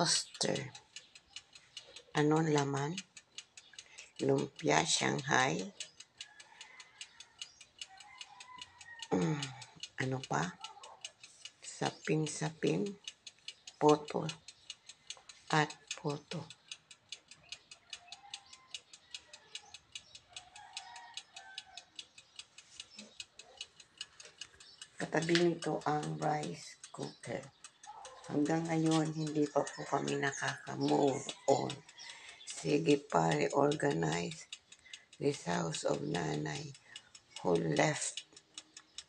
toaster. Anong laman? Lumpia Shanghai. Ano pa? Sapin-sapin. Poto. At poto. Katabi nito ang rice cooker. Hanggang ngayon, hindi pa po kami nakaka-move on. Sige pa, reorganize this house of nanay who left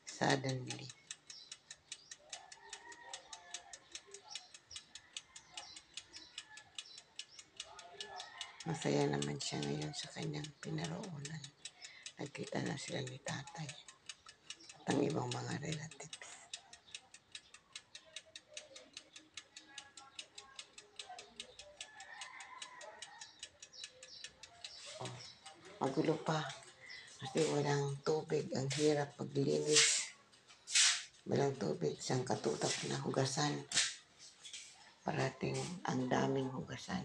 suddenly. Masaya naman siya ngayon sa kanyang pinaroonan. Nagkita na sila ni tatay at ang ibang mga relatives. Magulo pa kasi walang tubig. Ang hirap paglinis. Walang tubig, isang katutak na hugasan. Parating ang daming hugasan.